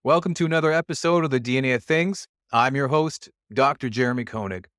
Welcome to another episode of the DNA of Things. I'm your host, Dr. Jeremy Koenig.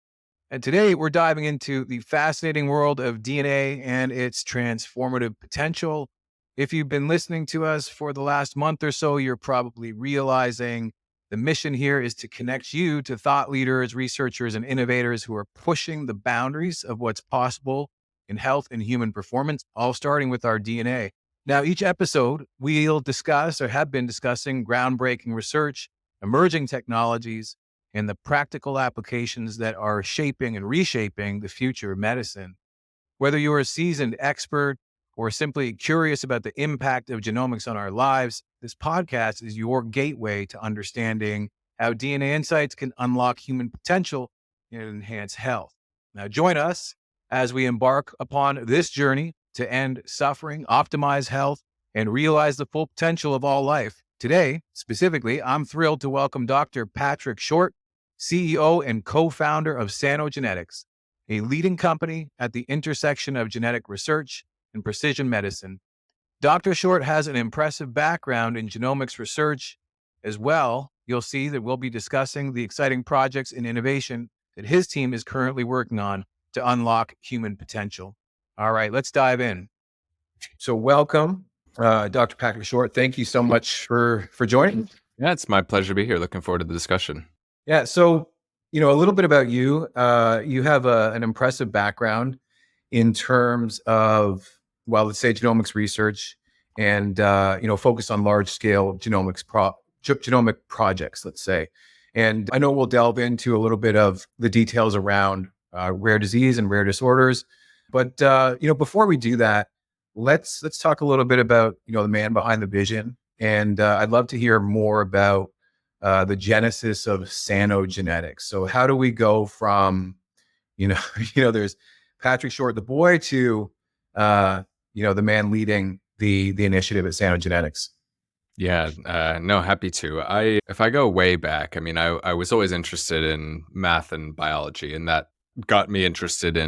And today we're diving into the fascinating world of DNA and its transformative potential. If you've been listening to us for the last month or so, you're probably realizing the mission here is to connect you to thought leaders, researchers, and innovators who are pushing the boundaries of what's possible in health and human performance, all starting with our DNA. Now, each episode, we'll discuss or have been discussing groundbreaking research, emerging technologies, and the practical applications that are shaping and reshaping the future of medicine. Whether you're a seasoned expert or simply curious about the impact of genomics on our lives, this podcast is your gateway to understanding how DNA insights can unlock human potential and enhance health. Now, join us as we embark upon this journey to end suffering, optimize health, and realize the full potential of all life. Today, specifically, I'm thrilled to welcome Dr. Parick, CEO and co-founder of Sano Genetics, a leading company at the intersection of genetic research and precision medicine. Dr. Short has an impressive background in genomics research as well. You'll see that we'll be discussing the exciting projects and innovation that his team is currently working on to unlock human potential. All right, let's dive in. So welcome, Dr. Parick Short. Thank you so much for joining. Yeah, it's my pleasure to be here. Looking forward to the discussion. Yeah, so, a little bit about you. You have an impressive background in terms of, let's say genomics research and, focus on large-scale genomic projects, let's say. And I know we'll delve into a little bit of the details around rare disease and rare disorders. But, before we do that, let's talk a little bit about, the man behind the vision. And I'd love to hear more about the genesis of Sano Genetics. So how do we go from, there's Parick Short, the boy, to, the man leading the initiative at Sano Genetics? Yeah, no, happy to. If I go way back, I was always interested in math and biology, and that got me interested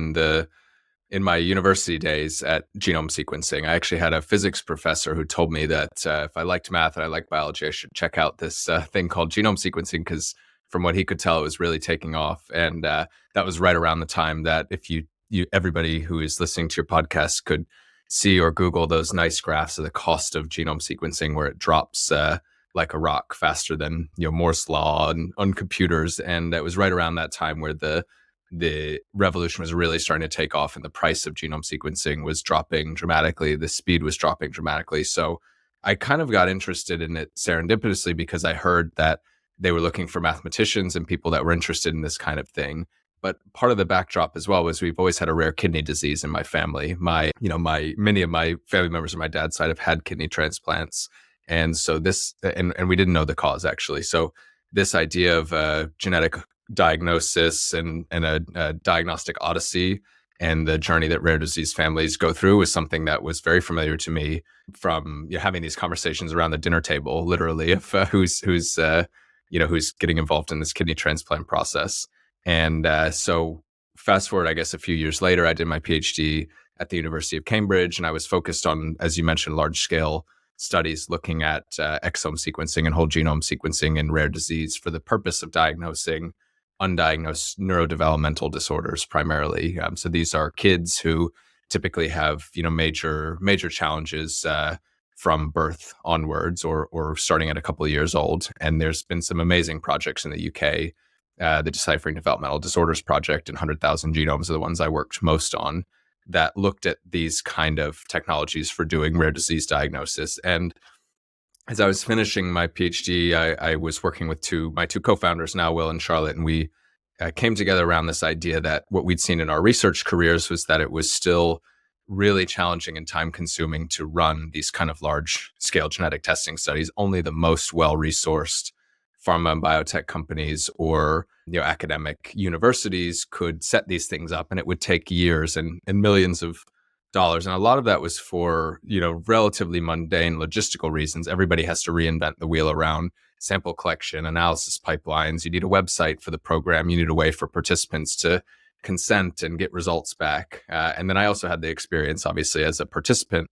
in my university days at genome sequencing. I actually had a physics professor who told me that if I liked math and I liked biology, I should check out this thing called genome sequencing, because from what he could tell, it was really taking off. And that was right around the time that if you everybody who is listening to your podcast could see or Google those nice graphs of the cost of genome sequencing, where it drops like a rock faster than Moore's law and on computers. And it was right around that time where the revolution was really starting to take off and the price of genome sequencing was dropping dramatically. The speed was dropping dramatically. So I kind of got interested in it serendipitously because I heard that they were looking for mathematicians and people that were interested in this kind of thing. But part of the backdrop as well was we've always had a rare kidney disease in my family. Many of my family members on my dad's side have had kidney transplants. And so and we didn't know the cause actually. So this idea of genetic diagnosis and a diagnostic odyssey and the journey that rare disease families go through was something that was very familiar to me from having these conversations around the dinner table, literally, of who's getting involved in this kidney transplant process. And so fast forward, I guess, a few years later, I did my PhD at the University of Cambridge, and I was focused on, as you mentioned, large scale studies looking at exome sequencing and whole genome sequencing in rare disease for the purpose of diagnosing undiagnosed neurodevelopmental disorders primarily. So these are kids who typically have, major challenges from birth onwards or starting at a couple of years old. And there's been some amazing projects in the UK. The Deciphering Developmental Disorders Project and 100,000 Genomes are the ones I worked most on that looked at these kind of technologies for doing rare disease diagnosis. And as I was finishing my PhD, I was working with my two co-founders now, Will and Charlotte, and we came together around this idea that what we'd seen in our research careers was that it was still really challenging and time-consuming to run these kind of large-scale genetic testing studies. Only the most well-resourced pharma and biotech companies or academic universities could set these things up, and it would take years and millions of dollars. And a lot of that was for relatively mundane logistical reasons. Everybody has to reinvent the wheel around sample collection, analysis pipelines. You need a website for the program. You need a way for participants to consent and get results back. And then I also had the experience, obviously, as a participant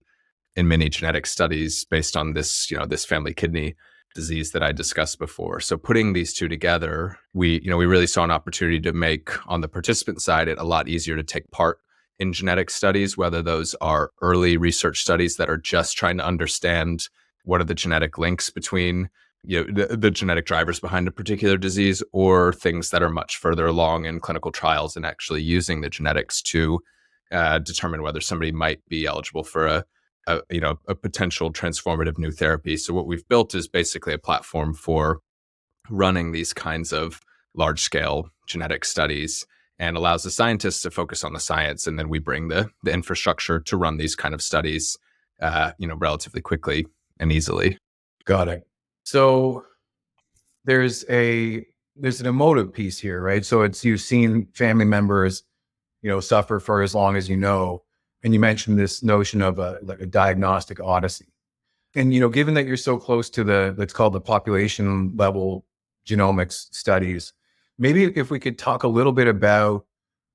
in many genetic studies based on this, this family kidney disease that I discussed before. So putting these two together, we really saw an opportunity to make, on the participant side, it a lot easier to take part in genetic studies, whether those are early research studies that are just trying to understand what are the genetic links between the genetic drivers behind a particular disease, or things that are much further along in clinical trials and actually using the genetics to determine whether somebody might be eligible for a potential transformative new therapy. So what we've built is basically a platform for running these kinds of large scale genetic studies, and allows the scientists to focus on the science, and then we bring the infrastructure to run these kind of studies relatively quickly and easily. Got it. So there's an emotive piece here, right? So it's you've seen family members, suffer for as long as you know, and you mentioned this notion of like a diagnostic odyssey. And given that you're so close to the let's call the population level genomics studies, maybe if we could talk a little bit about.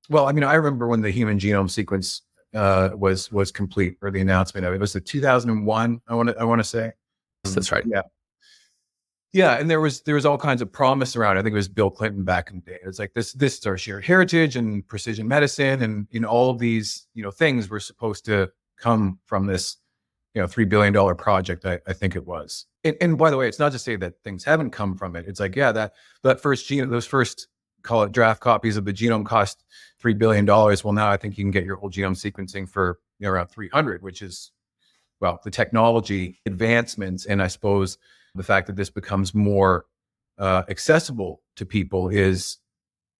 Well, I mean, I remember when the human genome sequence was complete, or the announcement of it was the 2001. I want to say. That's right. Yeah. Yeah, and there was all kinds of promise around it. I think it was Bill Clinton back in the day. It's like this is our shared heritage and precision medicine, and all of these things were supposed to come from this $3 billion project. I think it was. And by the way, it's not to say that things haven't come from it. It's like, yeah, that first those first, call it, draft copies of the genome cost $3 billion. Well, now I think you can get your whole genome sequencing for around 300, which is, well, the technology advancements, and I suppose the fact that this becomes more accessible to people is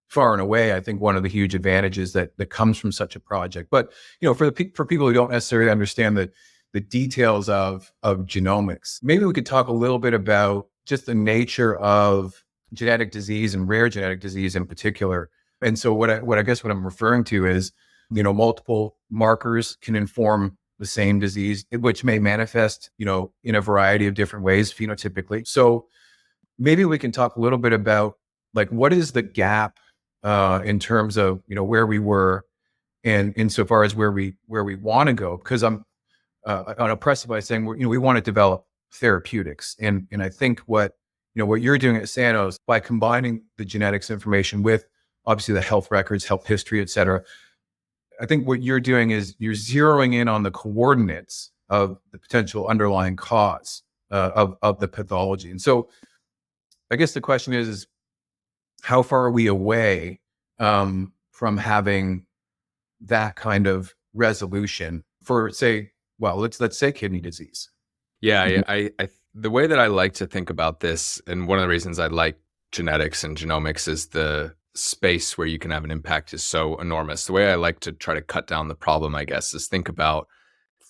far and away, I think, one of the huge advantages that comes from such a project. But for people who don't necessarily understand the details of genomics, maybe we could talk a little bit about just the nature of genetic disease and rare genetic disease in particular. And so what I guess what I'm referring to is multiple markers can inform the same disease, which may manifest, in a variety of different ways phenotypically. So maybe we can talk a little bit about, like, what is the gap in terms of, where we were, and insofar as where we want to go. Because I'm on a precipice saying we want to develop therapeutics, and I think what you're doing at Sano's, by combining the genetics information with obviously the health records, health history, et cetera. I think what you're doing is you're zeroing in on the coordinates of the potential underlying cause of the pathology. And so I guess the question is how far are we away from having that kind of resolution for, say, well, let's say kidney disease? Yeah, Mhm. the way that I like to think about this, and one of the reasons I like genetics and genomics, is the space where you can have an impact is so enormous. The way I like to try to cut down the problem, I guess, is think about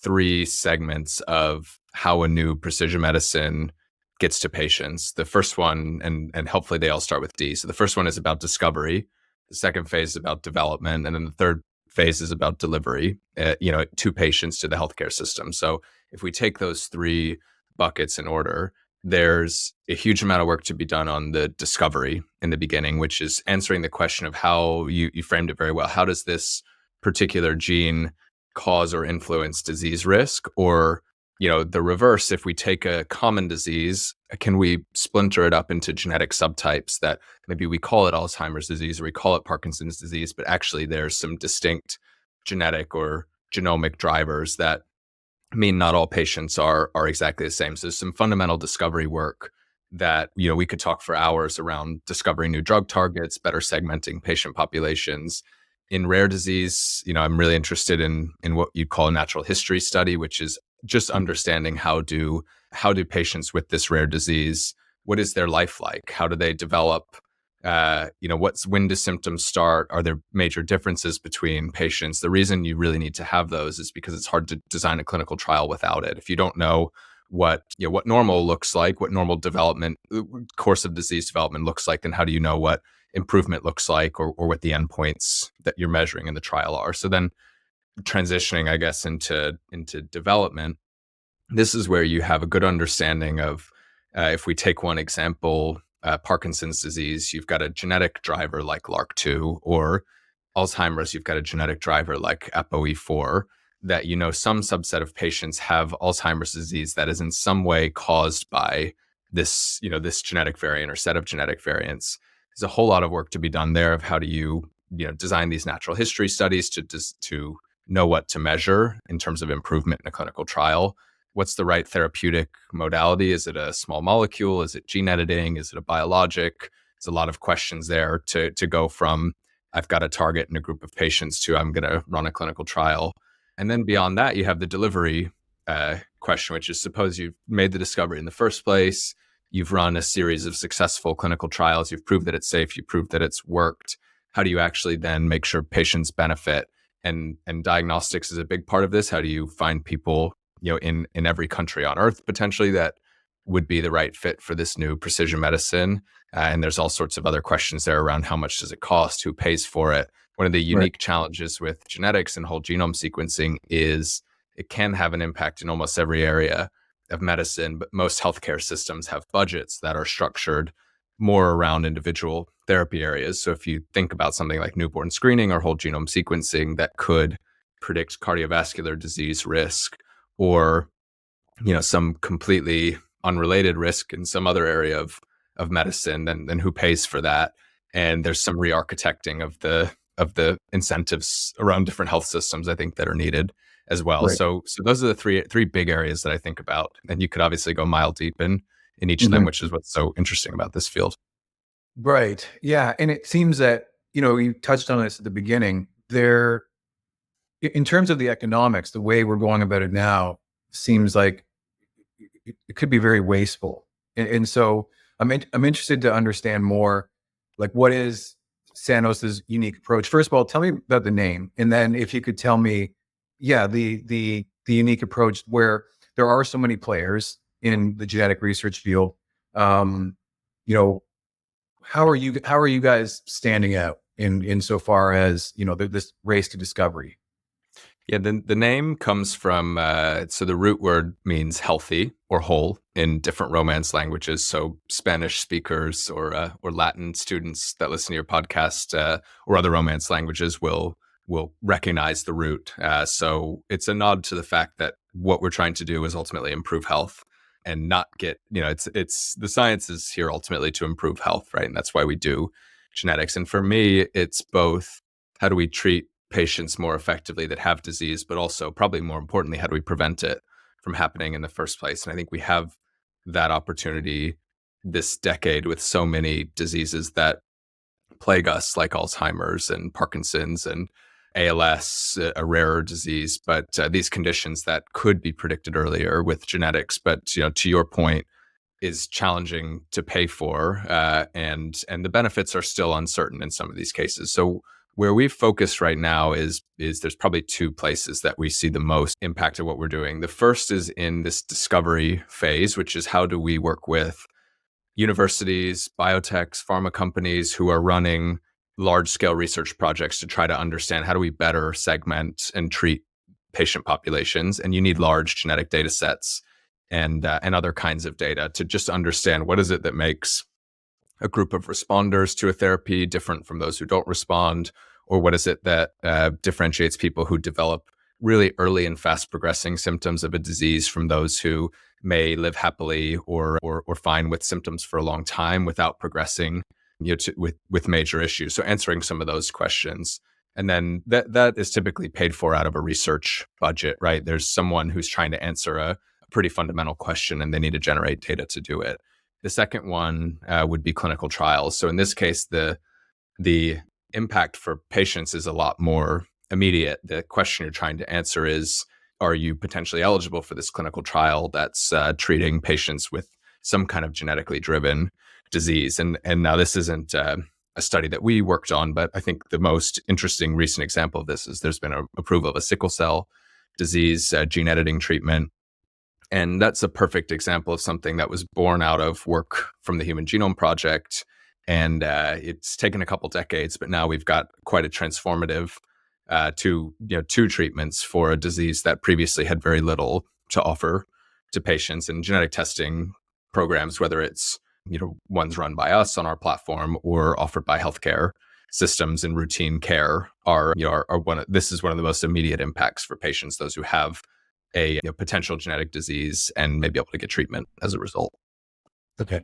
three segments of how a new precision medicine gets to patients. The first one, and hopefully they all start with D. So the first one is about discovery. The second phase is about development, and then the third phase is about delivery, to patients, to the healthcare system. So if we take those three buckets in order, there's a huge amount of work to be done on the discovery in the beginning, which is answering the question of how you framed it very well. How does this particular gene cause or influence disease risk? Or, the reverse, if we take a common disease, can we splinter it up into genetic subtypes that maybe we call it Alzheimer's disease or we call it Parkinson's disease, but actually there's some distinct genetic or genomic drivers that mean not all patients are exactly the same. So there's some fundamental discovery work that we could talk for hours around discovering new drug targets, better segmenting patient populations. In rare disease, I'm really interested in what you'd call a natural history study, which is just understanding how do patients with this rare disease, what is their life like? How do they develop? When do symptoms start? Are there major differences between patients? The reason you really need to have those is because it's hard to design a clinical trial without it. If you don't know what normal looks like, what normal development course of disease development looks like, then how do you know what improvement looks like, or what the endpoints that you're measuring in the trial are? So then transitioning, I guess, into development, this is where you have a good understanding of, if we take one example, Parkinson's disease, you've got a genetic driver like LRRK2, or Alzheimer's, you've got a genetic driver like ApoE4, that some subset of patients have Alzheimer's disease that is in some way caused by this genetic variant or set of genetic variants. There's a whole lot of work to be done there of how do you design these natural history studies to know what to measure in terms of improvement in a clinical trial. What's the right therapeutic modality? Is it a small molecule? Is it gene editing? Is it a biologic? There's a lot of questions there to go from I've got a target in a group of patients to I'm going to run a clinical trial. And then beyond that, you have the delivery question, which is suppose you've made the discovery in the first place, you've run a series of successful clinical trials, you've proved that it's safe, you've proved that it's worked. How do you actually then make sure patients benefit? And diagnostics is a big part of this. How do you find people in every country on earth potentially that would be the right fit for this new precision medicine? And there's all sorts of other questions there around how much does it cost, who pays for it. One of the Right. unique challenges with genetics and whole genome sequencing is it can have an impact in almost every area of medicine, but most healthcare systems have budgets that are structured more around individual therapy areas. So if you think about something like newborn screening or whole genome sequencing that could predict cardiovascular disease risk, or some completely unrelated risk in some other area of medicine, then who pays for that? And there's some re-architecting of the incentives around different health systems, I think, that are needed as well. Right. So those are the three big areas that I think about. And you could obviously go mile deep in each of them, Mhm. which is what's so interesting about this field. Right. Yeah. And it seems that, you touched on this at the beginning. In terms of the economics, the way we're going about it now seems like it could be very wasteful. And so I'm interested to understand more, like what is Sanos's unique approach. First of all, tell me about the name, and then if you could tell me, yeah, the unique approach where there are so many players in the genetic research field. Um, you know, how are you guys standing out in insofar as this race to discovery? Yeah, the name comes from so the root word means healthy or whole in different Romance languages. So Spanish speakers or Latin students that listen to your podcast or other Romance languages will recognize the root. So it's a nod to the fact that what we're trying to do is ultimately improve health and not get it's the science is here ultimately to improve health, right? And that's why we do genetics. And for me, it's both how do we treat patients more effectively that have disease, but also probably more importantly, how do we prevent it from happening in the first place? And I think we have that opportunity this decade with so many diseases that plague us, like Alzheimer's and Parkinson's and ALS, a rarer disease, but these conditions that could be predicted earlier with genetics. But to your point, is challenging to pay for, and the benefits are still uncertain in some of these cases. So where we've focused right now is there's probably two places that we see the most impact of what we're doing. The first is in this discovery phase, which is how do we work with universities, biotechs, pharma companies who are running large scale research projects to try to understand how do we better segment and treat patient populations. And you need large genetic data sets and other kinds of data to just understand what is it that makes a group of responders to a therapy different from those who don't respond, or what is it that differentiates people who develop really early and fast progressing symptoms of a disease from those who may live happily or fine with symptoms for a long time without progressing with major issues. So answering some of those questions. And then that is typically paid for out of a research budget, right? There's someone who's trying to answer a pretty fundamental question and they need to generate data to do it. The second one would be clinical trials. So in this case, the impact for patients is a lot more immediate. The question you're trying to answer is, are you potentially eligible for this clinical trial that's treating patients with some kind of genetically driven disease? And now this isn't a study that we worked on, but I think the most interesting recent example of this is there's been an approval of a sickle cell disease gene editing treatment. And that's a perfect example of something that was born out of work from the Human Genome Project. And it's taken a couple decades, but now we've got quite a transformative two treatments for a disease that previously had very little to offer to patients. And genetic testing programs, whether it's ones run by us on our platform or offered by healthcare systems in routine care, are this is one of the most immediate impacts for patients, those who have a potential genetic disease and may be able to get treatment as a result. Okay.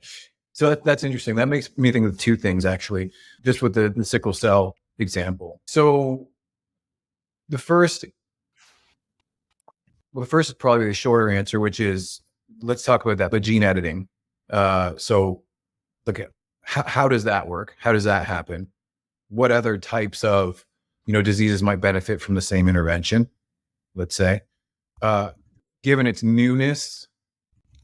So that's interesting. That makes me think of two things, actually, just with the sickle cell example. So the first, well, the first is probably the shorter answer, which is, let's talk about that, but gene editing. So look at how does that work? How does that happen? What other types of, diseases might benefit from the same intervention? Let's say, uh, given its newness,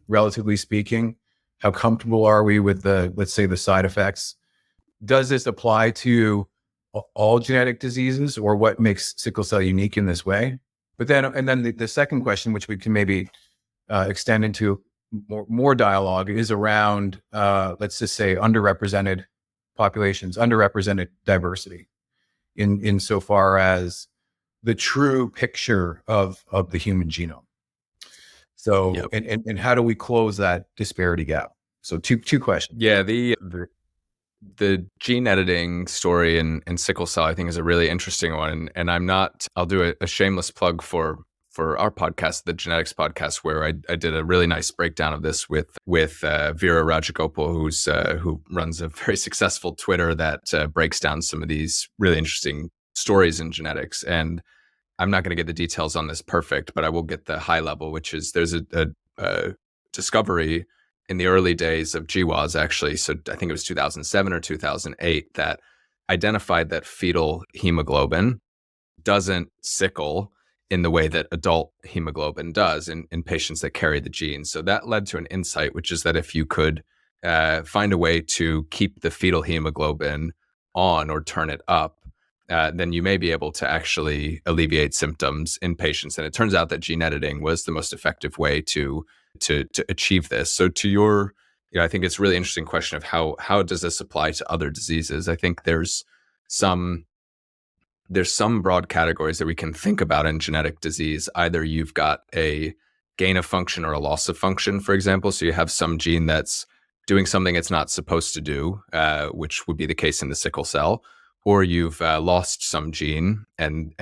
relatively speaking, how comfortable are we with let's say, the side effects? Does this apply to all genetic diseases, or what makes sickle cell unique in this way? But then, and then the second question, which we can maybe extend into more dialogue, is around, let's just say, underrepresented populations, underrepresented diversity, in insofar as the true picture of the human genome. So, Yep. and how do we close that disparity gap? So two questions. Yeah, the gene editing story in sickle cell, I think, is a really interesting one. And I'll do a shameless plug for our podcast, the Genetics podcast, where I did a really nice breakdown of this with Vera Rajagopal, who runs a very successful Twitter that breaks down some of these really interesting stories in genetics. And I'm not going to get the details on this perfect, but I will get the high level, which is there's a discovery in the early days of GWAS, actually. So I think it was 2007 or 2008 that identified that fetal hemoglobin doesn't sickle in the way that adult hemoglobin does in patients that carry the gene. So that led to an insight, which is that if you could find a way to keep the fetal hemoglobin on or turn it up, then you may be able to actually alleviate symptoms in patients. And it turns out that gene editing was the most effective way to achieve this. So to your, I think it's a really interesting question of how does this apply to other diseases? I think some there's some broad categories that we can think about in genetic disease. Either you've got a gain of function or a loss of function, for example. So you have some gene that's doing something it's not supposed to do, which would be the case in the sickle cell, or you've lost some gene, and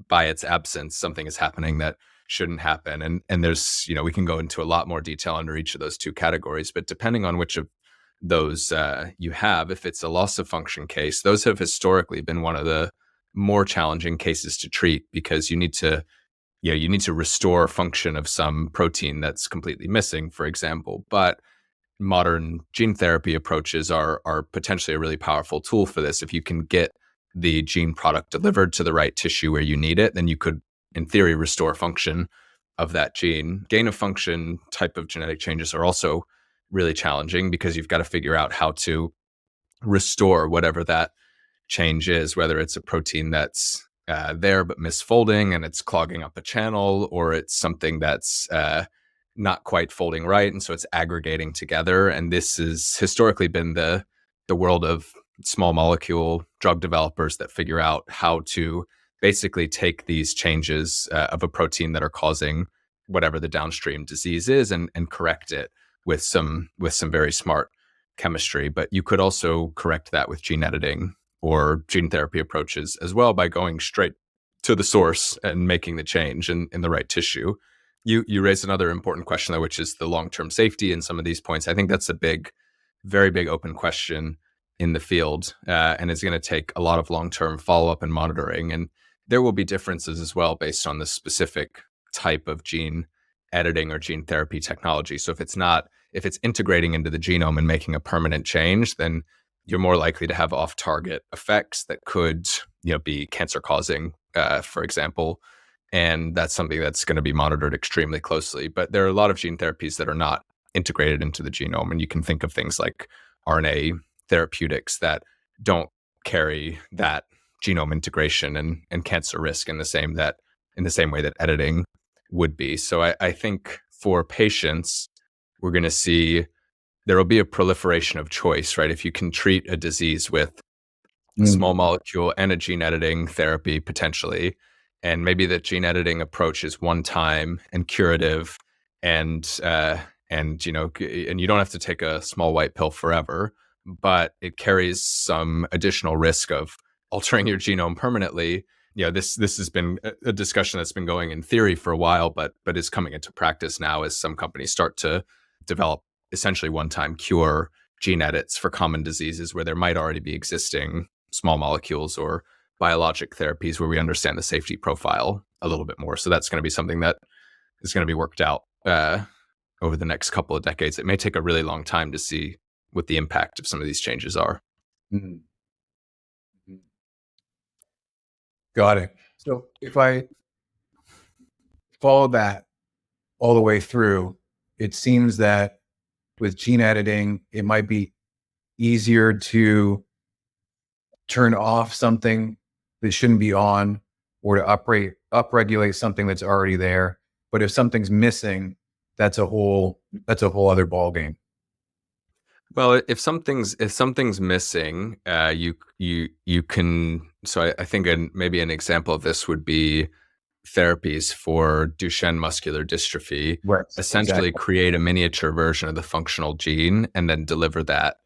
by its absence, something is happening that shouldn't happen. And there's, we can go into a lot more detail under each of those two categories, but depending on which of those you have, if it's a loss of function case, those have historically been one of the more challenging cases to treat, because you need to restore function of some protein that's completely missing, for example. But modern gene therapy approaches are potentially a really powerful tool for this. If you can get the gene product delivered to the right tissue where you need it, then you could, in theory, restore function of that gene. Gain of function type of genetic changes are also really challenging, because you've got to figure out how to restore whatever that change is, whether it's a protein that's there but misfolding and it's clogging up a channel, or it's something that's not quite folding right, and so it's aggregating together. And this has historically been the world of small molecule drug developers that figure out how to basically take these changes of a protein that are causing whatever the downstream disease is, and correct it with some very smart chemistry. But you could also correct that with gene editing or gene therapy approaches as well, by going straight to the source and making the change in the right tissue. You raised another important question, though, which is the long-term safety in some of these points. I think that's a very big open question in the field, and it's going to take a lot of long-term follow-up and monitoring. And there will be differences as well based on the specific type of gene editing or gene therapy technology. So if it's integrating into the genome and making a permanent change, then you're more likely to have off-target effects that could, be cancer-causing, for example. And that's something that's going to be monitored extremely closely. But there are a lot of gene therapies that are not integrated into the genome. And you can think of things like RNA therapeutics that don't carry that genome integration and cancer risk in the same way that editing would be. So I think for patients, we're going to see there will be a proliferation of choice, right? If you can treat a disease with a small molecule and a gene editing therapy potentially, and maybe the gene editing approach is one time and curative, and and you don't have to take a small white pill forever, but it carries some additional risk of altering your genome permanently. This has been a discussion that's been going in theory for a while, but is coming into practice now as some companies start to develop essentially one-time cure gene edits for common diseases where there might already be existing small molecules or biologic therapies where we understand the safety profile a little bit more. So that's going to be something that is going to be worked out over the next couple of decades. It may take a really long time to see what the impact of some of these changes are. Mhm. Got it. So if I follow that all the way through, it seems that with gene editing, it might be easier to turn off something that shouldn't be on, or to upregulate something that's already there. But if something's missing, that's a whole other ballgame. Well, if something's missing, you can. So I think maybe an example of this would be therapies for Duchenne muscular dystrophy. Right. Essentially, Exactly. create a miniature version of the functional gene and then deliver that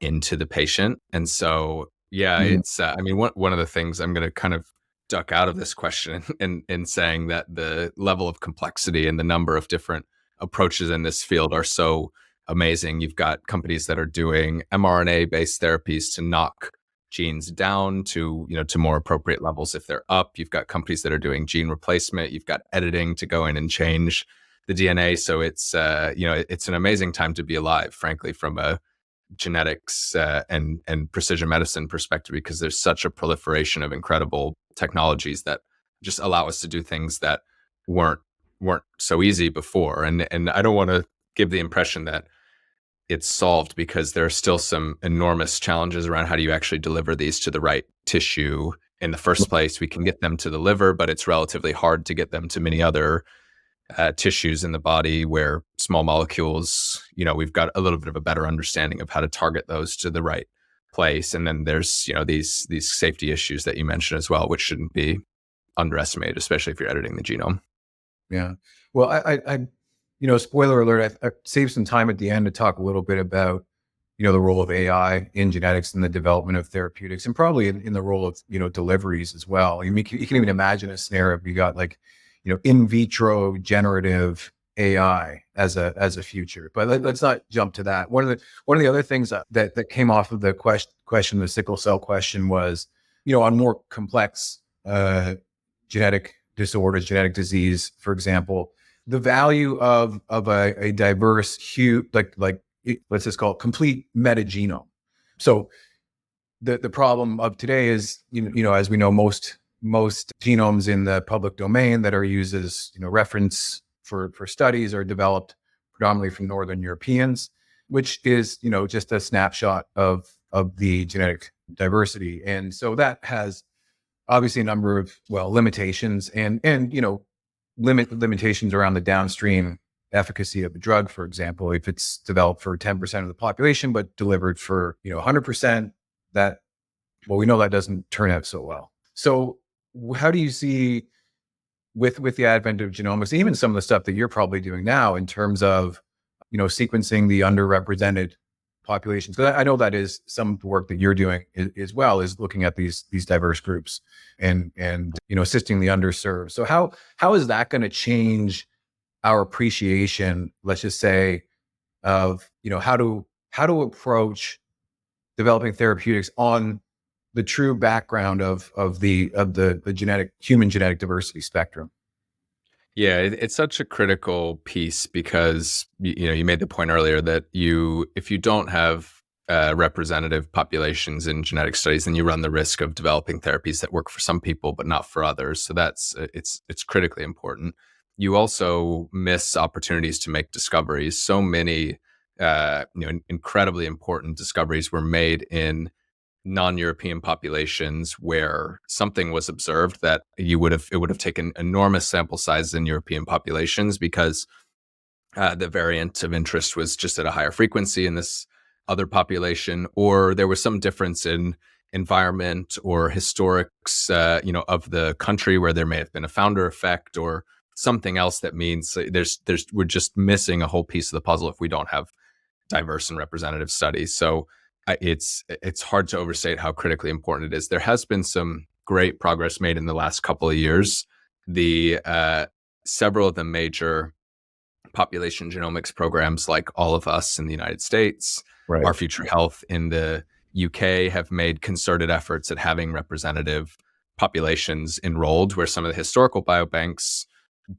into the patient. And so, yeah, Mhm. it's. I mean, one of the things I'm going to kind of duck out of this question in saying that the level of complexity and the number of different approaches in this field are so amazing. You've got companies that are doing mRNA based therapies to knock genes down to to more appropriate levels if they're up. You've got companies that are doing gene replacement. You've got editing to go in and change the DNA. So it's it's an amazing time to be alive, frankly, from a genetics and precision medicine perspective, because there's such a proliferation of incredible technologies that just allow us to do things that weren't weren't so easy before. And I don't want to give the impression that it's solved, because there are still some enormous challenges around how do you actually deliver these to the right tissue in the first place. We can get them to the liver, but it's relatively hard to get them to many other tissues in the body where small molecules, we've got a little bit of a better understanding of how to target those to the right place. And then there's, these safety issues that you mentioned as well, which shouldn't be underestimated, especially if you're editing the genome. Yeah. Well, spoiler alert, I saved some time at the end to talk a little bit about, the role of AI in genetics and the development of therapeutics, and probably in the role of, deliveries as well. You can even imagine a scenario if you got like, in vitro generative AI as a future. But let's not jump to that. One of the other things that came off of the question, the sickle cell question, was, on more complex genetic disorders, genetic disease, for example, the value of a diverse let's just call it complete metagenome. So the problem of today is, as we know, most genomes in the public domain that are used as, reference for studies are developed predominantly from Northern Europeans, which is, just a snapshot of the genetic diversity. And so that has obviously a number of, limitations, and limitations around the downstream efficacy of a drug. For example, if it's developed for 10% of the population but delivered for 100%, that, we know that doesn't turn out so well. So how do you see, with the advent of genomics, even some of the stuff that you're probably doing now in terms of, sequencing the underrepresented populations? Because I know that is some of the work that you're doing as well, is looking at these diverse groups and assisting the underserved. So how is that going to change our appreciation, let's just say, of, how to approach developing therapeutics on the true background of the human genetic diversity spectrum? Yeah, it's such a critical piece because you made the point earlier that if you don't have representative populations in genetic studies, then you run the risk of developing therapies that work for some people but not for others. So it's critically important. You also miss opportunities to make discoveries. So many incredibly important discoveries were made in non-European populations where something was observed that it would have taken enormous sample sizes in European populations, because the variant of interest was just at a higher frequency in this other population, or there was some difference in environment or historics, of the country where there may have been a founder effect or something else that means we're just missing a whole piece of the puzzle if we don't have diverse and representative studies. So it's hard to overstate how critically important it is. There has been some great progress made in the last couple of years. The several of the major population genomics programs like All of Us in the United States, Right. Our Future Health in the UK have made concerted efforts at having representative populations enrolled, where some of the historical biobanks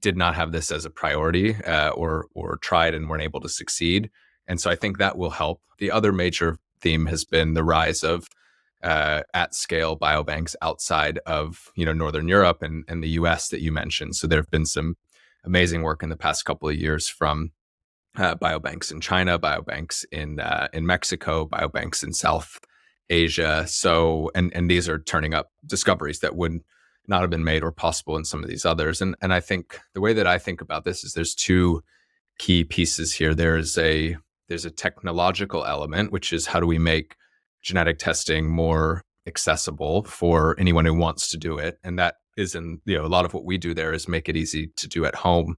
did not have this as a priority, or tried and weren't able to succeed. And so I think that will help. The other major theme has been the rise of at scale biobanks outside of Northern Europe and the US that you mentioned. So there have been some amazing work in the past couple of years from biobanks in China, biobanks in Mexico, biobanks in South Asia. So and these are turning up discoveries that would not have been made or possible in some of these others. And I think the way that I think about this is there's two key pieces here. There's a technological element, which is how do we make genetic testing more accessible for anyone who wants to do it. And that is a lot of what we do there is make it easy to do at home,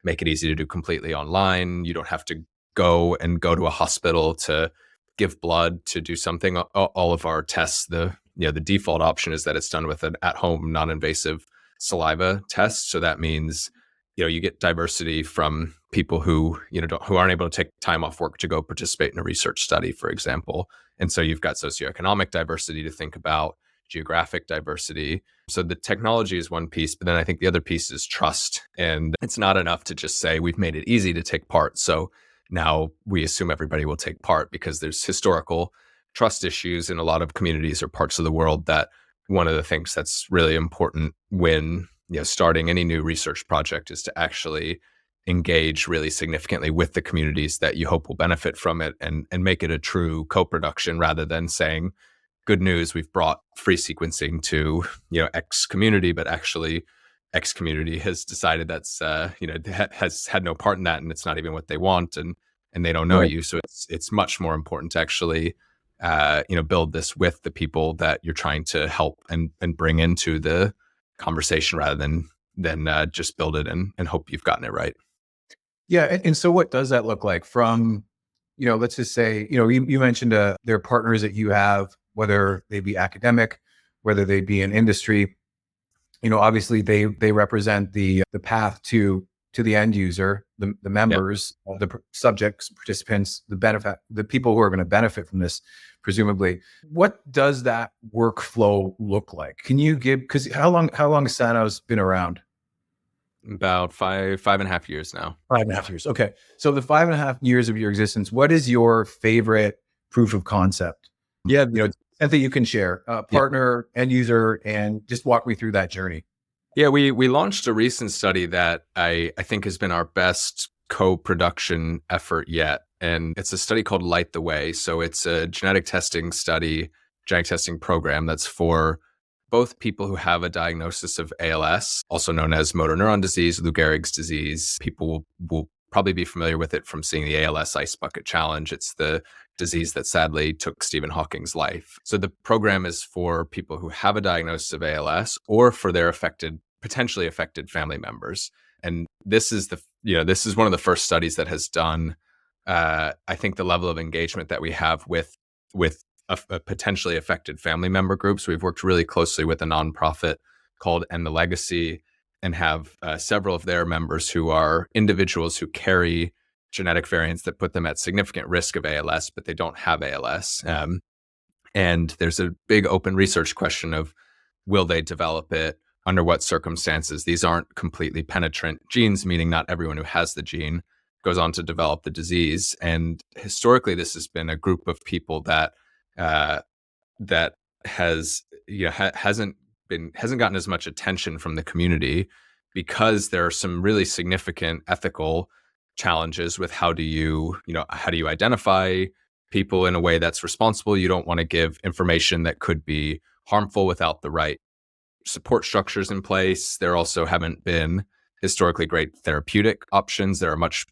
make it easy to do completely online. You don't have to go to a hospital to give blood to do something. All of our tests, the default option is that it's done with an at-home non-invasive saliva test. So that means you get diversity from people who who aren't able to take time off work to go participate in a research study, for example. And so you've got socioeconomic diversity to think about, geographic diversity. So the technology is one piece, but then I think the other piece is trust. And it's not enough to just say we've made it easy to take part, so now we assume everybody will take part, because there's historical trust issues in a lot of communities or parts of the world. That one of the things that's really important when starting any new research project is to actually engage really significantly with the communities that you hope will benefit from it, and make it a true co-production, rather than saying, good news, we've brought free sequencing to X community, but actually X community has decided that's has had no part in that, and it's not even what they want, and they don't know Right. you. So it's much more important to actually build this with the people that you're trying to help and bring into the conversation, rather than just build it and hope you've gotten it right. Yeah. And so what does that look like from, let's just say, you mentioned there are partners that you have, whether they be academic, whether they be in industry. Obviously they represent the path to the end user, the Yeah. members, subjects, participants, the people who are going to benefit from this, presumably. What does that workflow look like? Can you give, because how long has Sano's been around? About 5.5 years now. 5.5 years. Okay. So the 5.5 years of your existence, what is your favorite proof of concept? Yeah. Something you can share, Yeah. partner, end user, and just walk me through that journey. Yeah, we launched a recent study that I think has been our best co-production effort yet. And it's a study called Light the Way. So it's a genetic testing study, genetic testing program that's for both people who have a diagnosis of ALS, also known as motor neuron disease, Lou Gehrig's disease. People will probably be familiar with it from seeing the ALS Ice Bucket Challenge. It's the disease that sadly took Stephen Hawking's life. So the program is for people who have a diagnosis of ALS, or for their potentially affected family members. And this is this is one of the first studies that has done, I think, the level of engagement that we have with a potentially affected family member groups. We've worked really closely with a nonprofit called End the Legacy, and have several of their members who are individuals who carry genetic variants that put them at significant risk of ALS, but they don't have ALS. And there's a big open research question of, will they develop it? Under what circumstances? These aren't completely penetrant genes, meaning not everyone who has the gene goes on to develop the disease. And historically, this has been a group of people that uh, that has hasn't gotten as much attention from the community, because there are some really significant ethical challenges with how do you identify people in a way that's responsible. You don't want to give information that could be harmful without the right support structures in place. There also haven't been historically great therapeutic options. There are much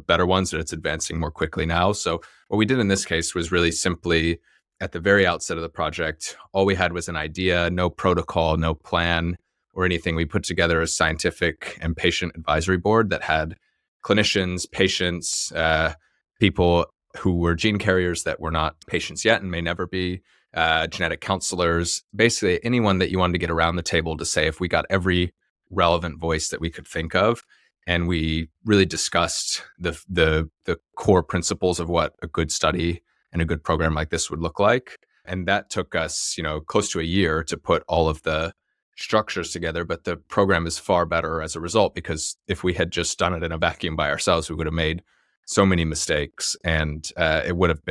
better ones, and it's advancing more quickly now. So what we did in this case was really simply, at the very outset of the project, all we had was an idea, no protocol, no plan or anything. We put together a scientific and patient advisory board that had clinicians, patients, people who were gene carriers that were not patients yet and may never be, genetic counselors, basically anyone that you wanted to get around the table to say, if we got every relevant voice that we could think of, and we really discussed the core principles of what a good study and a good program like this would look like. And that took us, close to a year to put all of the structures together. But the program is far better as a result, because if we had just done it in a vacuum by ourselves, we would have made so many mistakes, and it would have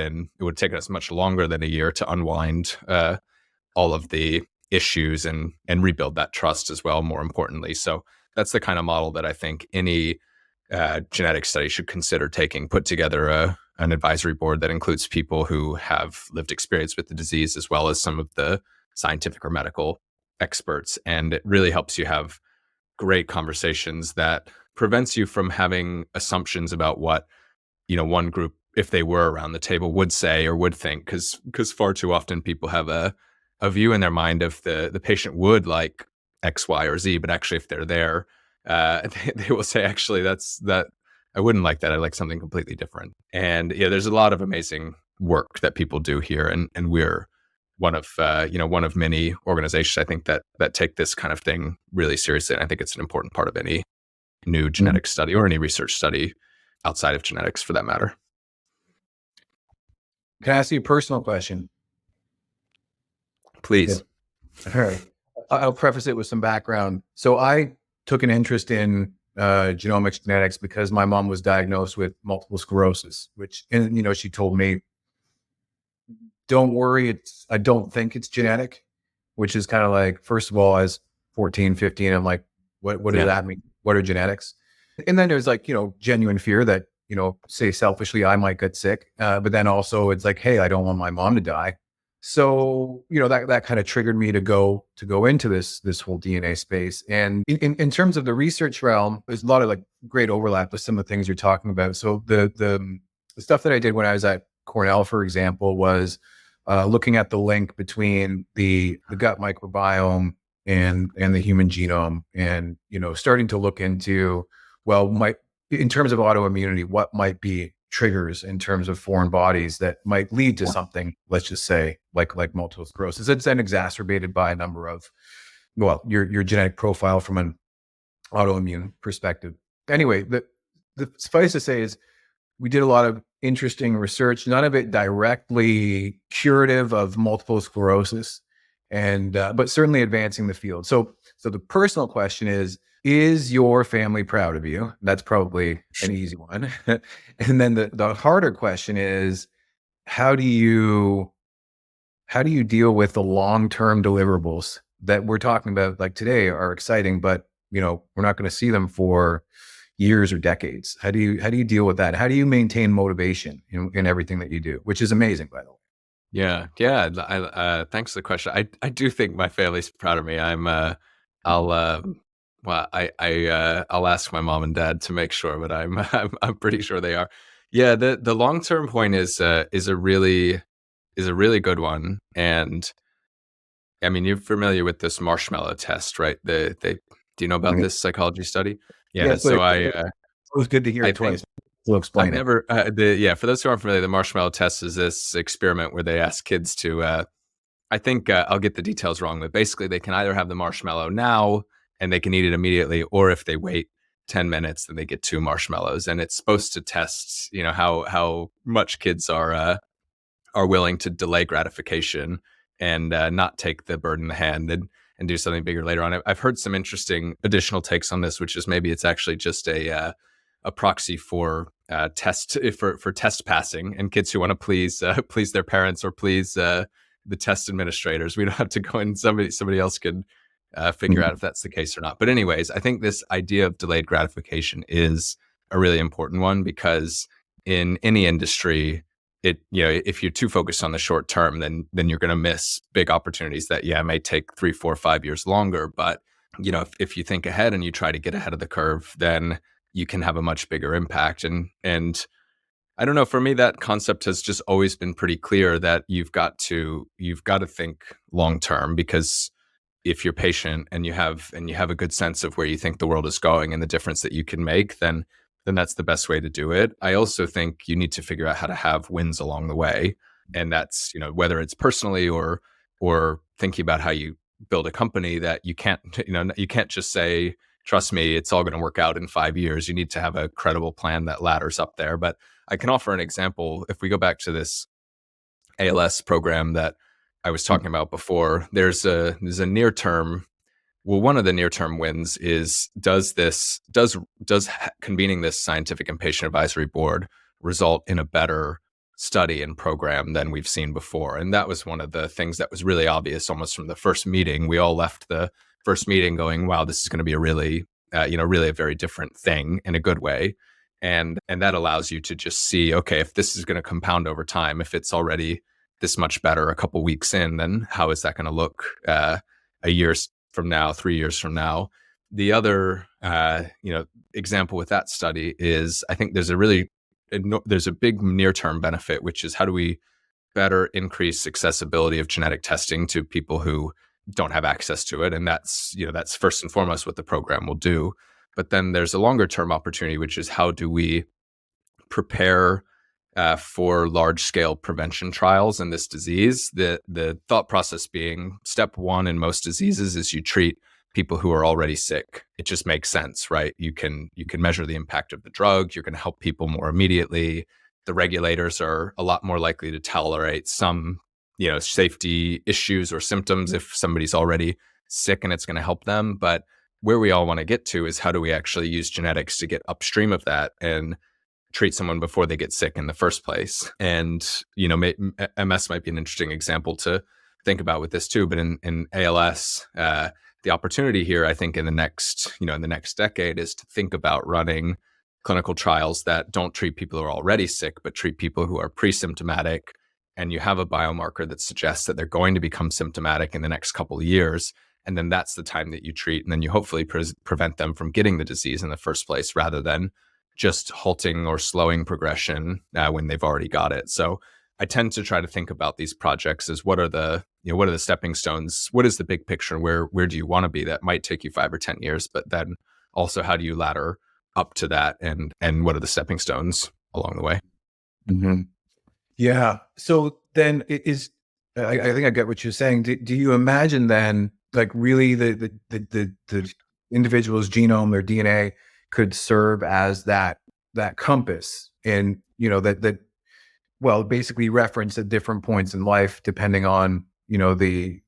taken us much longer than a year to unwind all of the issues and rebuild that trust as well, more importantly. So that's the kind of model that I think any genetic study should consider taking. Put together an advisory board that includes people who have lived experience with the disease, as well as some of the scientific or medical experts. And it really helps you have great conversations that prevents you from having assumptions about what one group, if they were around the table, would say or would think, because far too often people have a view in their mind of the patient would like X, Y, or Z, but actually if they're there, they will say, actually, that I wouldn't like that. I like something completely different. And yeah, there's a lot of amazing work that people do here, and we're one of one of many organizations, I think, that take this kind of thing really seriously. And I think it's an important part of any new Mhm. genetic study or any research study outside of genetics, for that matter. Can I ask you a personal question? Yeah. Please. All right. I'll preface it with some background. So I took an interest in genomics genetics because my mom was diagnosed with multiple sclerosis, which, and she told me, don't worry, I don't think it's genetic, which is kind of like, first of all, I was 14, 15. I'm like, what does Yeah. that mean? What are genetics? And then there's like, genuine fear that, say selfishly, I might get sick. But then also it's like, hey, I don't want my mom to die. So, that kind of triggered me to go into this whole DNA space. And in terms of the research realm, there's a lot of like great overlap with some of the things you're talking about. So the stuff that I did when I was at Cornell, for example, was looking at the link between the gut microbiome and the human genome, and starting to look into, well, in terms of autoimmunity, what might be triggers in terms of foreign bodies that might lead to something, let's just say, like multiple sclerosis. It's then exacerbated by a number of, well, your genetic profile from an autoimmune perspective. Anyway, the suffice to say is we did a lot of interesting research, none of it directly curative of multiple sclerosis, and but certainly advancing the field. So the personal question is your family proud of you? That's probably an easy one. And then the harder question is, how do you deal with the long-term deliverables that we're talking about, like today, are exciting, but we're not going to see them for years or decades? How do you deal with that? How do you maintain motivation in everything that you do, which is amazing, by the way? Yeah. Yeah. Thanks for the question. I do think my family's proud of me. I'll, well, I'll ask my mom and dad to make sure, but I'm pretty sure they are. Yeah. The long term point is a really good one. And I mean, you're familiar with this marshmallow test, right? Do you know about Mhm. this psychology study? Yeah. Yes, but So it was good to hear I it think twice. We'll I've explain it. never, for those who aren't familiar, the marshmallow test is this experiment where they ask kids to, I think I'll get the details wrong, but basically they can either have the marshmallow now and they can eat it immediately, or if they wait 10 minutes, then they get two marshmallows. And it's supposed to test, how much kids are willing to delay gratification and not take the bird in the hand and do something bigger later on. I've heard some interesting additional takes on this, which is maybe it's actually just a proxy for for test passing and kids who want to please their parents or please the test administrators. We don't have to go in. Somebody else could figure out Mhm. if that's the case or not. But anyways, I think this idea of delayed gratification is a really important one, because in any industry, if you're too focused on the short term, then you're going to miss big opportunities that may take 3 4 5 years longer. But if you think ahead and you try to get ahead of the curve, then you can have a much bigger impact. And I don't know, for me that concept has just always been pretty clear, that you've got to think long term, because if you're patient and you have a good sense of where you think the world is going and the difference that you can make, then that's the best way to do it. I also think you need to figure out how to have wins along the way, and that's whether it's personally or thinking about how you build a company, that you can't just say trust me, it's all going to work out in 5 years. You need to have a credible plan that ladders up there. But I can offer an example. If we go back to this ALS program that I was talking about before, there's a near term. Well, one of the near term wins is does convening this scientific and patient advisory board result in a better study and program than we've seen before? And that was one of the things that was really obvious almost from the first meeting. We all left the first meeting going, "Wow, this is going to be a really really a very different thing in a good way." And that allows you to just see, okay, if this is going to compound over time, if it's already this much better a couple weeks in, then how is that going to look a year from now, 3 years from now? The other example with that study is, I think there's a big near-term benefit, which is how do we better increase accessibility of genetic testing to people who don't have access to it? And that's first and foremost what the program will do. But then there's a longer term opportunity, which is how do we prepare for large scale prevention trials in this disease? The thought process being, step one in most diseases is you treat people who are already sick. It just makes sense, right? You can measure the impact of the drug. You're going to help people more immediately. The regulators are a lot more likely to tolerate some safety issues or symptoms if somebody's already sick and it's going to help them. But where we all want to get to is, how do we actually use genetics to get upstream of that and treat someone before they get sick in the first place? And MS might be an interesting example to think about with this too. But in ALS, the opportunity here, I think, in the next decade, is to think about running clinical trials that don't treat people who are already sick, but treat people who are pre-symptomatic. And you have a biomarker that suggests that they're going to become symptomatic in the next couple of years. And then that's the time that you treat. And then you hopefully prevent them from getting the disease in the first place, rather than just halting or slowing progression when they've already got it. So I tend to try to think about these projects as, what are the stepping stones? What is the big picture? Where do you want to be? That might take you 5 or 10 years, but then also, how do you ladder up to that? And what are the stepping stones along the way? Mm-hmm. Yeah. So then I think I get what you're saying. Do you imagine then, like, really the individual's genome, their DNA, could serve as that compass, and that well, basically reference at different points in life, depending on the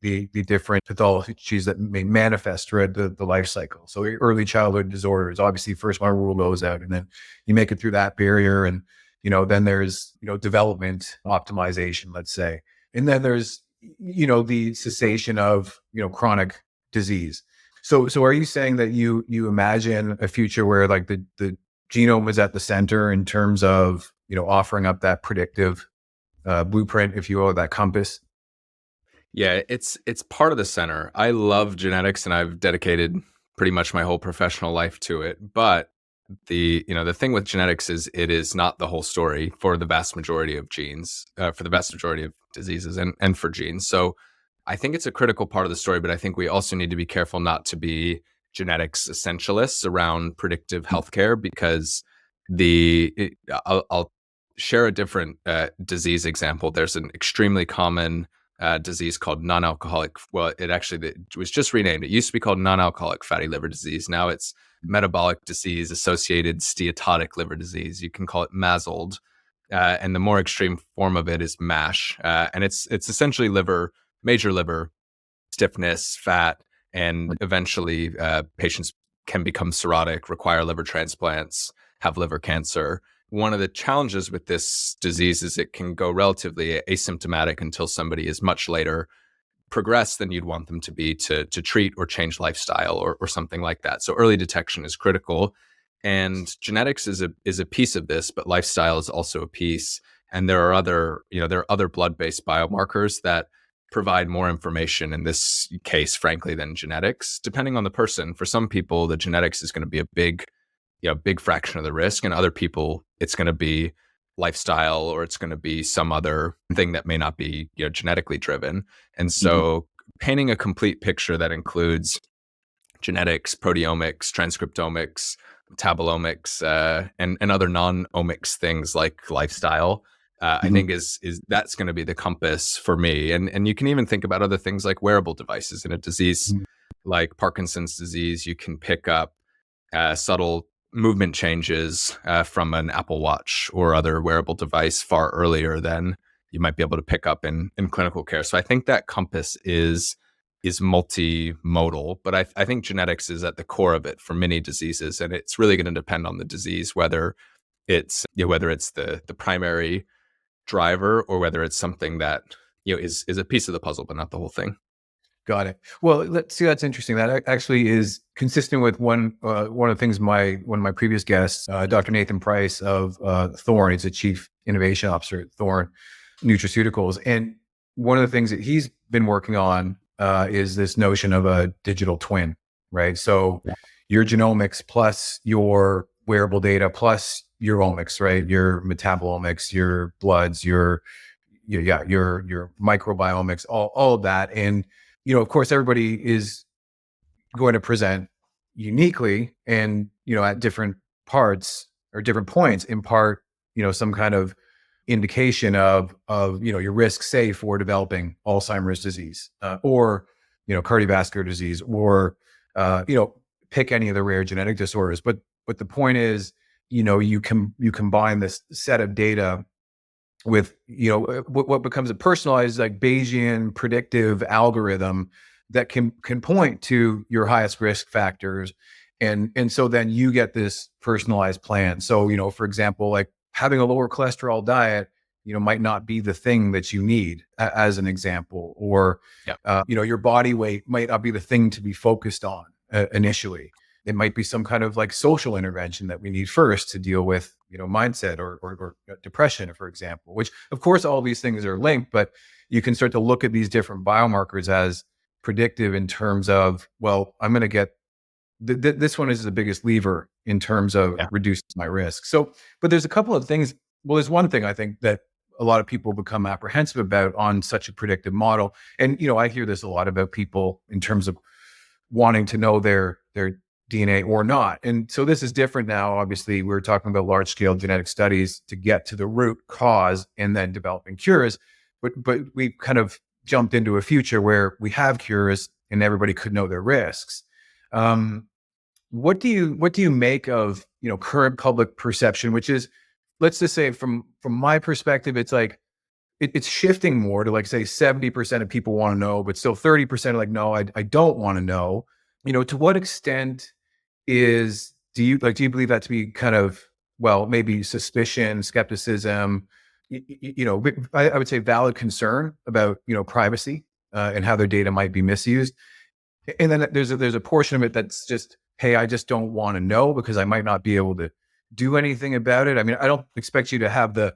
different pathologies that may manifest throughout the life cycle. So early childhood disorders, obviously, first want to rule those out, and then you make it through that barrier, and then there's development optimization, let's say, and then there's the cessation of chronic disease. So are you saying that you imagine a future where, like, the genome is at the center in terms of offering up that predictive blueprint, if you will, that compass? Yeah, it's part of the center. I love genetics, and I've dedicated pretty much my whole professional life to it. But the thing with genetics is, it is not the whole story for the vast majority of genes, for the vast majority of diseases, and for genes. So I think it's a critical part of the story, but I think we also need to be careful not to be genetics essentialists around predictive healthcare, because I'll share a different disease example. There's an extremely common disease called non-alcoholic. Well, it was just renamed. It used to be called non-alcoholic fatty liver disease. Now it's metabolic disease associated steatotic liver disease. You can call it MASLD. And the more extreme form of it is MASH. And it's essentially major liver stiffness, fat, and eventually patients can become cirrhotic, require liver transplants, have liver cancer. One of the challenges with this disease is it can go relatively asymptomatic until somebody is much later progressed than you'd want them to be to treat or change lifestyle or something like that. So early detection is critical. And genetics is a piece of this, but lifestyle is also a piece. And there are other blood-based biomarkers that provide more information in this case, frankly, than genetics, depending on the person. For some people, the genetics is going to be a big fraction of the risk, and other people, it's going to be lifestyle, or it's going to be some other thing that may not be genetically driven. And so painting a complete picture that includes genetics, proteomics, transcriptomics, metabolomics, and other non-omics things like lifestyle, I think is that's going to be the compass for me. And you can even think about other things like wearable devices. In a disease like Parkinson's disease, you can pick up subtle movement changes from an Apple Watch or other wearable device far earlier than you might be able to pick up in clinical care. So I think that compass is multimodal, but I think genetics is at the core of it for many diseases, and it's really going to depend on the disease whether it's the primary driver or whether it's something that is a piece of the puzzle but not the whole thing. Got it. Well, let's see. That's interesting. That actually is consistent with one of the things one of my previous guests, Dr. Nathan Price of Thorne. He's the chief innovation officer at Thorne Nutraceuticals, and one of the things that he's been working on is this notion of a digital twin, right? So your genomics plus your wearable data plus your omics, right? Your metabolomics, your bloods, your microbiomics, all of that. And of course, everybody is going to present uniquely and at different parts or different points, impart some kind of indication of your risk, say, for developing Alzheimer's disease, or cardiovascular disease, or pick any of the rare genetic disorders. But the point is, you combine this set of data with what becomes a personalized, like, Bayesian predictive algorithm that can point to your highest risk factors, and so then you get this personalized plan. So for example, like, having a lower cholesterol diet might not be the thing that you need, as an example, or your body weight might not be the thing to be focused on initially. It might be some kind of like social intervention that we need first to deal with, mindset or depression, for example, which of course all these things are linked, but you can start to look at these different biomarkers as predictive in terms of, well, I'm going to get this one is the biggest lever in terms of reducing my risk. So, but there's a couple of things. Well, there's one thing I think that a lot of people become apprehensive about on such a predictive model. And, I hear this a lot about people in terms of wanting to know their DNA or not. And so this is different now. Obviously, we're talking about large scale genetic studies to get to the root cause and then developing cures. But we kind of jumped into a future where we have cures and everybody could know their risks. What do you make of current public perception, which is, let's just say from my perspective, it's like it's shifting more to, like, say, 70% of people want to know, but still 30% are like, no, I don't want to know. To what extent do you believe that to be kind of, well, maybe suspicion, skepticism, I would say valid concern about privacy, and how their data might be misused, and then there's a portion of it that's just, hey, I just don't want to know because I might not be able to do anything about it. I mean, I don't expect you to have the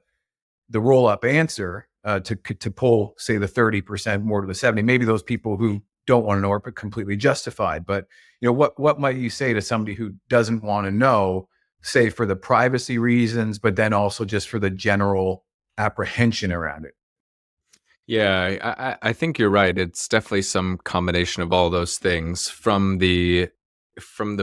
roll up answer to pull, say, the 30% more to the 70. Maybe those people who don't want to know are completely justified. But what might you say to somebody who doesn't want to know, say, for the privacy reasons, but then also just for the general apprehension around it? Yeah, I think you're right. It's definitely some combination of all those things. From the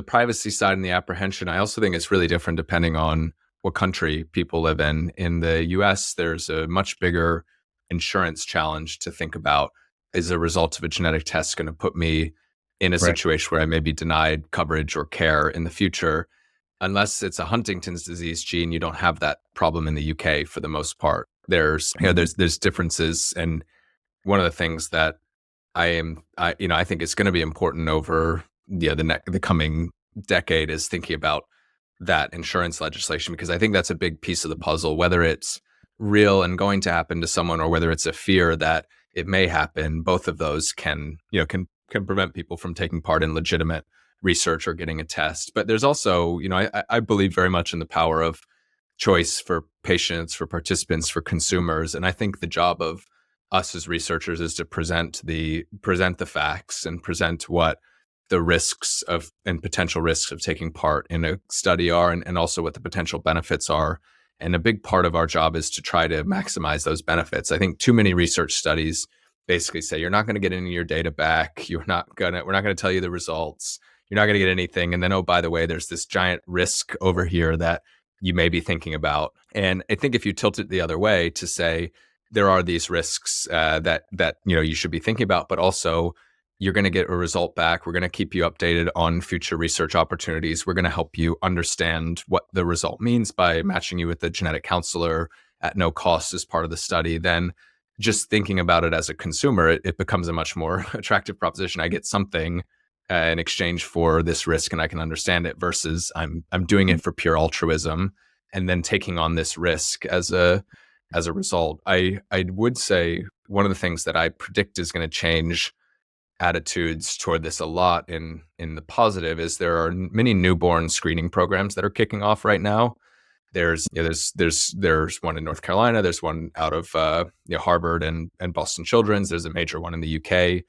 privacy side and the apprehension, I also think it's really different depending on what country people live in. In the US, there's a much bigger insurance challenge to think about. Is a result of a genetic test going to put me in a Right. situation where I may be denied coverage or care in the future? Unless it's a Huntington's disease gene, you don't have that problem in the UK for the most part. There's Mhm. there's differences, and one of the things that I think is going to be important over the coming decade is thinking about that insurance legislation, because I think that's a big piece of the puzzle, whether it's real and going to happen to someone or whether it's a fear that it may happen. Both of those can prevent people from taking part in legitimate research or getting a test. But there's also, I believe very much in the power of choice for patients, for participants, for consumers. And I think the job of us as researchers is to present the facts and present what the risks of and potential risks of taking part in a study are, and also what the potential benefits are. And a big part of our job is to try to maximize those benefits. I think too many research studies basically say you're not going to get any of your data back. We're not going to tell you the results. You're not going to get anything. And then, oh, by the way, there's this giant risk over here that you may be thinking about. And I think if you tilt it the other way to say there are these risks that you should be thinking about, but also you're going to get a result back. We're going to keep you updated on future research opportunities. We're going to help you understand what the result means by matching you with a genetic counselor at no cost as part of the study. Then just thinking about it as a consumer, it becomes a much more attractive proposition. I get something in exchange for this risk, and I can understand it. Versus I'm doing it for pure altruism, and then taking on this risk as a result. I would say one of the things that I predict is going to change attitudes toward this a lot in the positive is there are many newborn screening programs that are kicking off right now. There's one in North Carolina. There's one out of Harvard and Boston Children's. There's a major one in the UK.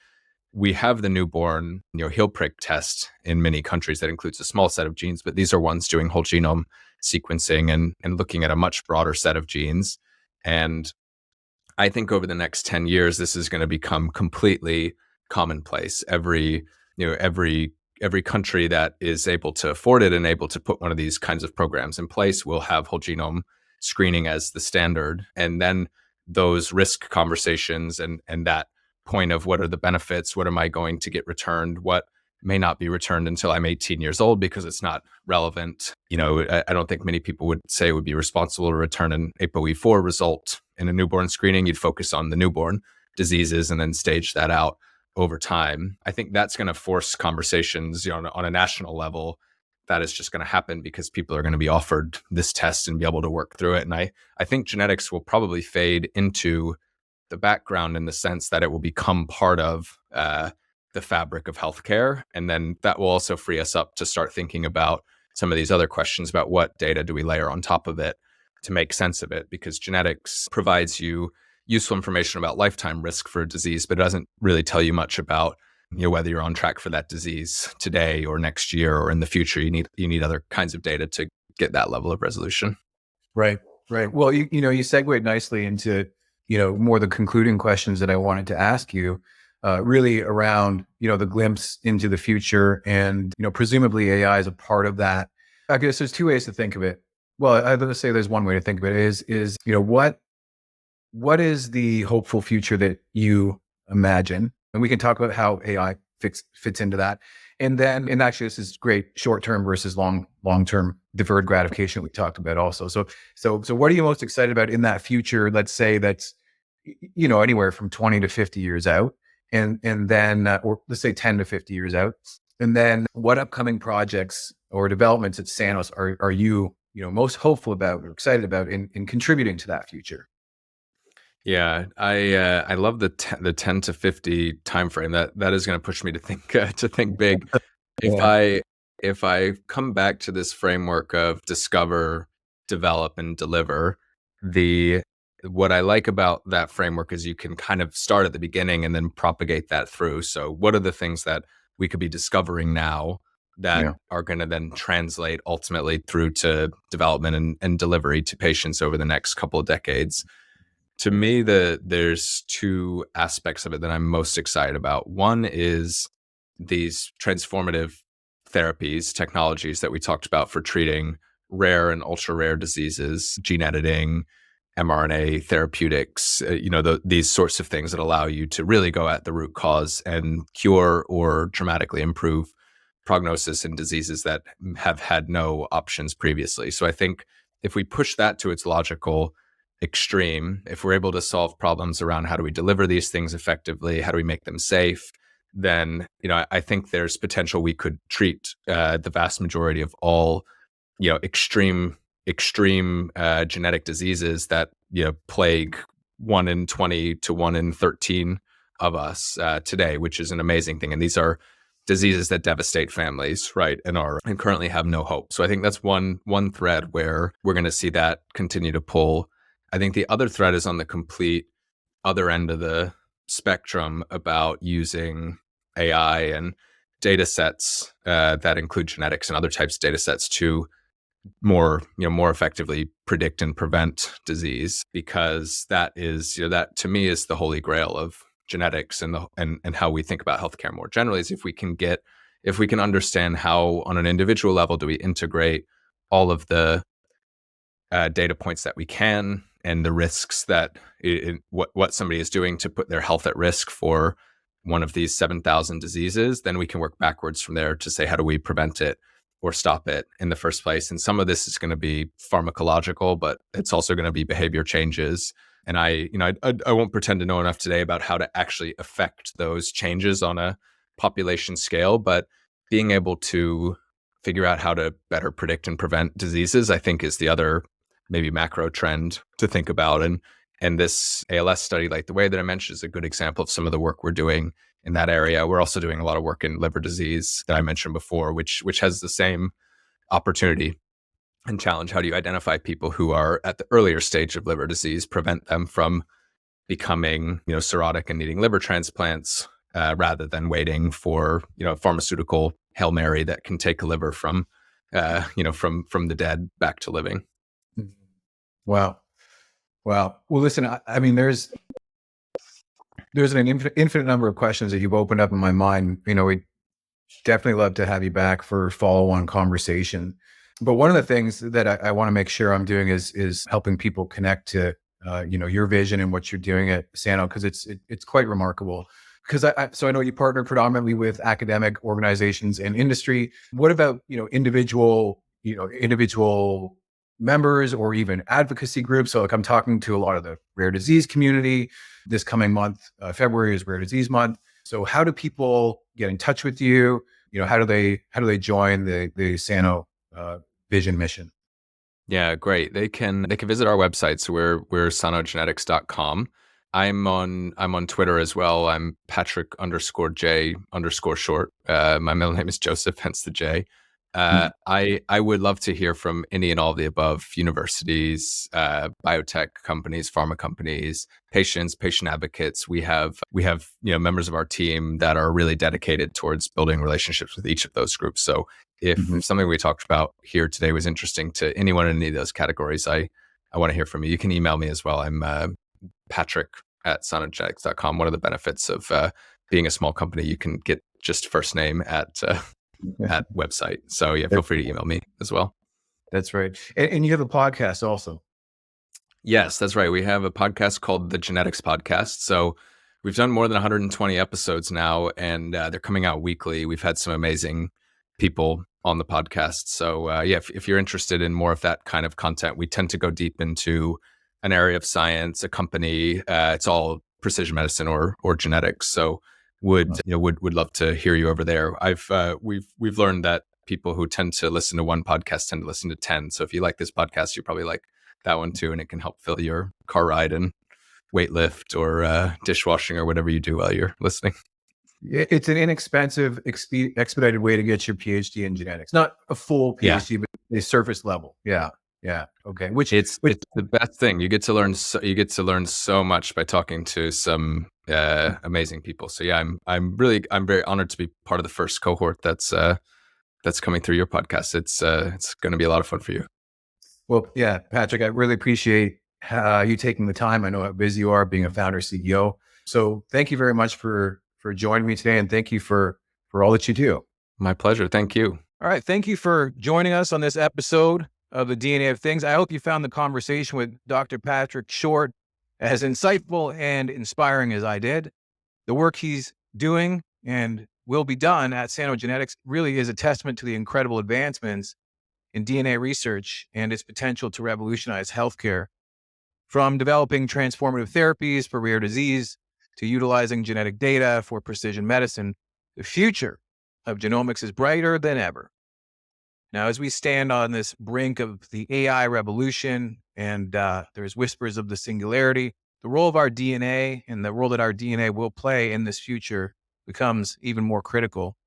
We have the newborn heel prick test in many countries that includes a small set of genes, but these are ones doing whole genome sequencing and looking at a much broader set of genes. And I think over the next 10 years, this is going to become completely commonplace. Every country that is able to afford it and able to put one of these kinds of programs in place will have whole genome screening as the standard. And then those risk conversations and that point of what are the benefits, what am I going to get returned, what may not be returned until I'm 18 years old because it's not relevant. I don't think many people would say it would be responsible to return an ApoE4 result in a newborn screening. You'd focus on the newborn diseases and then stage that out over time. I think that's going to force conversations on a national level. That is just going to happen because people are going to be offered this test and be able to work through it. And I think genetics will probably fade into the background in the sense that it will become part of the fabric of healthcare. And then that will also free us up to start thinking about some of these other questions about what data do we layer on top of it to make sense of it, because genetics provides you useful information about lifetime risk for a disease, but it doesn't really tell you much about whether you're on track for that disease today or next year or in the future. You need other kinds of data to get that level of resolution. Right. Well, you segued nicely into more the concluding questions that I wanted to ask you, really around the glimpse into the future, and presumably AI is a part of that. I guess there's two ways to think of it. Well, I'd say there's one way to think of it is what is the hopeful future that you imagine, and we can talk about how AI fits into that. And actually, this is great short-term versus long-term deferred gratification we talked about also. So what are you most excited about in that future? Let's say that's anywhere from 20 to 50 years out, and then or let's say 10 to 50 years out. And then what upcoming projects or developments at Sanos are you most hopeful about or excited about in contributing to that future? Yeah, I love the 10 to 50 timeframe. That is going to push me to think big. If Yeah. I come back to this framework of discover, develop, and deliver, the what I like about that framework is you can kind of start at the beginning and then propagate that through. So what are the things that we could be discovering now that Yeah. are going to then translate ultimately through to development and delivery to patients over the next couple of decades? To me, there's two aspects of it that I'm most excited about. One is these transformative therapies, technologies that we talked about for treating rare and ultra rare diseases, gene editing, mRNA therapeutics, these sorts of things that allow you to really go at the root cause and cure or dramatically improve prognosis in diseases that have had no options previously. So I think if we push that to its logical extreme, if we're able to solve problems around how do we deliver these things effectively, how do we make them safe, then I think there's potential we could treat the vast majority of all extreme genetic diseases that plague 1 in 20 to 1 in 13 of us today, which is an amazing thing. And these are diseases that devastate families, right, and currently have no hope. So I think that's one thread where we're going to see that continue to pull. I think the other thread is on the complete other end of the spectrum about using AI and data sets that include genetics and other types of data sets to more effectively predict and prevent disease, because that is that to me is the holy grail of genetics and how we think about healthcare more generally, is if we can understand how on an individual level do we integrate all of the data points that we can and the risks that what somebody is doing to put their health at risk for one of these 7,000 diseases, then we can work backwards from there to say, how do we prevent it or stop it in the first place? And some of this is going to be pharmacological, but it's also going to be behavior changes. And I won't pretend to know enough today about how to actually affect those changes on a population scale, but being able to figure out how to better predict and prevent diseases, I think, is the other maybe macro trend to think about. And this ALS study, like the way that I mentioned, is a good example of some of the work we're doing in that area. We're also doing a lot of work in liver disease that I mentioned before, which has the same opportunity and challenge. How do you identify people who are at the earlier stage of liver disease, prevent them from becoming, cirrhotic and needing liver transplants, rather than waiting for, pharmaceutical Hail Mary that can take a liver from the dead back to living. Wow. Wow. Well, listen, I mean, there's an infinite number of questions that you've opened up in my mind. We definitely love to have you back for follow-on conversation. But one of the things that I want to make sure I'm doing is helping people connect to, your vision and what you're doing at Sano, because it's quite remarkable. Because I know you partner predominantly with academic organizations and industry. What about, individual members or even advocacy groups? So like I'm talking to a lot of the rare disease community this coming month. February is Rare Disease Month. So how do people get in touch with you? How do they join the Sano vision mission? Yeah, great. They can visit our website. So we're sanogenetics.com. I'm on Twitter as well. I'm Patrick_J_short. My middle name is Joseph, hence the J. I would love to hear from any and all of the above: universities, biotech companies, pharma companies, patients, patient advocates. We have members of our team that are really dedicated towards building relationships with each of those groups. So if something we talked about here today was interesting to anyone in any of those categories, I want to hear from you. You can email me as well. I'm Patrick@sanogenetics.com. One of the benefits of being a small company, you can get just first name at website. So yeah, feel free to email me as well. That's right. And you have a podcast also. Yes, that's right. We have a podcast called the Genetics Podcast. So we've done more than 120 episodes now, and they're coming out weekly. We've had some amazing people on the podcast. So if you're interested in more of that kind of content, we tend to go deep into an area of science, a company. It's all precision medicine or genetics. So would love to hear you over there. We've learned that people who tend to listen to one podcast tend to listen to 10. So if you like this podcast, you probably like that one too, and it can help fill your car ride and weight lift or dishwashing or whatever you do while you're listening. It's an inexpensive, expedited way to get your PhD in genetics. Not a full PhD, but a surface level. Yeah. Okay. Which it's the best thing. You get to learn so much by talking to some amazing people. So yeah, I'm very honored to be part of the first cohort that's coming through your podcast. It's going to be a lot of fun for you. Well, yeah, Patrick, I really appreciate you taking the time. I know how busy you are being a founder CEO. So thank you very much for joining me today, and thank you for all that you do. My pleasure. Thank you. All right. Thank you for joining us on this episode of the DNA of Things. I hope you found the conversation with Dr. Patrick Short as insightful and inspiring as I did. The work he's doing and will be done at Sano Genetics really is a testament to the incredible advancements in DNA research and its potential to revolutionize healthcare. From developing transformative therapies for rare disease to utilizing genetic data for precision medicine, the future of genomics is brighter than ever. Now, as we stand on this brink of the AI revolution and there's whispers of the singularity, the role of our DNA and the role that our DNA will play in this future becomes even more critical.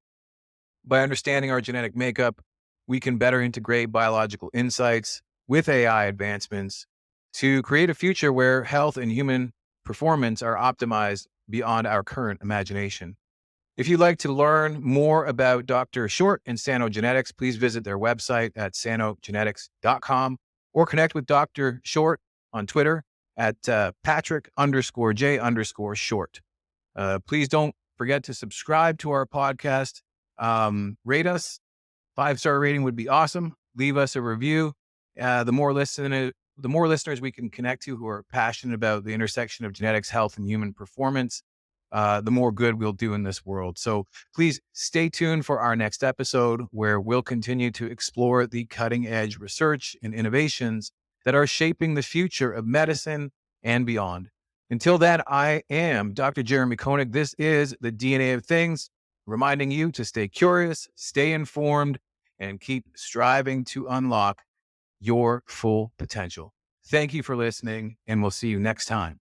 By understanding our genetic makeup, we can better integrate biological insights with AI advancements to create a future where health and human performance are optimized beyond our current imagination. If you'd like to learn more about Dr. Short and Sano Genetics, please visit their website at sanogenetics.com or connect with Dr. Short on Twitter at Patrick_J_short. Please don't forget to subscribe to our podcast. Rate us. 5-star rating would be awesome. Leave us a review. The more listeners we can connect to who are passionate about the intersection of genetics, health, and human performance, the more good we'll do in this world. So please stay tuned for our next episode, where we'll continue to explore the cutting edge research and innovations that are shaping the future of medicine and beyond. Until then, I am Dr. Jeremy Koenig. This is the DNA of Things, reminding you to stay curious, stay informed, and keep striving to unlock your full potential. Thank you for listening, and we'll see you next time.